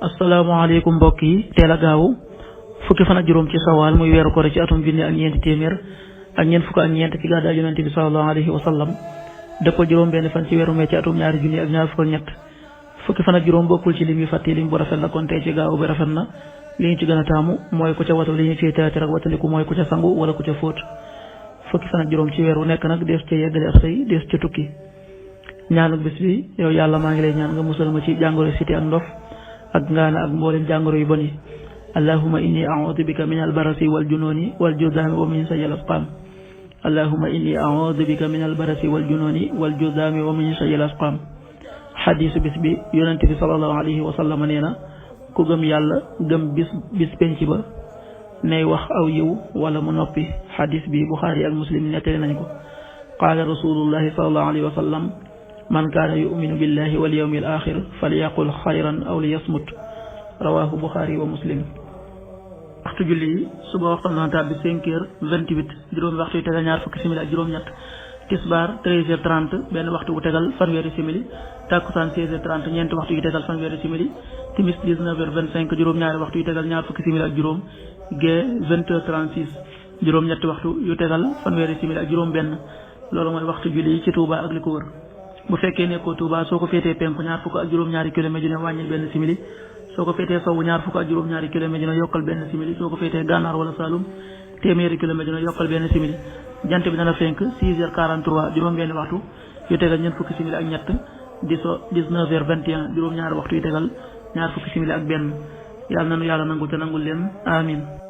asalaamaaleykum mbokk yi teel a gaaw fukki fan ak juróom ci sawaal muy weeru koor ci atum junni ak ñeenti téeméer ak ñeent fukk ak ñeent ci gàddaay yonent bi sallallahu alayhi wa sallam dëppoo juróom benn fan ci weeru mee ci atum ñaari junni ak ñaar fukk ak ñett fukki fan ak juróom bokkul ci lim yu fàtte lim bu rafet la kon tey ci gaaw bi rafet na li ñu ci gën a taamu mooy ku ca watu li ñu ciy teetar ak wataliku mooy ku ca sangu wala ku ca fóot fukki fan ak juróom ci weer wu nekk nag dees ca yeggale ab sëy dees ca tukki ñaanu bis bi yow yàlla maa ngi lay ñaan nga musal ma ci jàngoro siti ak ndof ak ngaana ak mboolem jàngoro yu bon yi allahumma inni a'udhu bika min albarasi wal jununi wal judami wa min sayil asqam allahumma inni a'udhu bika min albarasi wal jununi wal judami wa min sayil asqam xadiisu bis bi yonente bi sallallahu alayhi wa sallam nee na ku gëm yàlla gëm bis penc ba nay wax aw yiw wala mu noppi xadiis bi buxaari ak muslim nettali nañ ko qaala rasulullahi sallallahu alayhi wa sallam man kaana yuminu billahi wal yawmil axir falyaqul xayran aw liyasmut rawahu buxaari wa muslim. waxtu julli yi suba waxtu na tàbbi 5h28 juróomi waxtu yu tegal ñaar fukki simili ak juróom-ñett tisbaar 13h30 benn waxtu bu tegal fanweeri simili takkusaan 16h30 ñeenti waxtu yu tegal fanweeri simili timis 19h25 juróom-ñaari waxtu yu tegal ñaar fukki simili ak juróom gee 20h36 juróom-ñetti waxtu yu tegal fanweeri simili ak juróom-benn loolu mooy waxtu julli yi ci Touba ak li ko wër. bu fekkee nekkoo Touba soo ko féetee penku ñaar fukk ak juróom-ñaari kilomètre dina wàññil benn simili soo ko féetee sowwu ñaar fukk ak juróom-ñaari kilomètre dina yokkal benn simili soo ko féetee gànnaar wala Saloum téeméeri kilomètre dina yokkal benn simili jant bi dana fenk 6h43 juróom-benn waxtu yu tegal ñeent fukki simili ak ñett 19h21 juróom-ñaari waxtu yu tegal ñaar fukki simili ak benn yàlla nanu yàlla nangul te nangul leen amin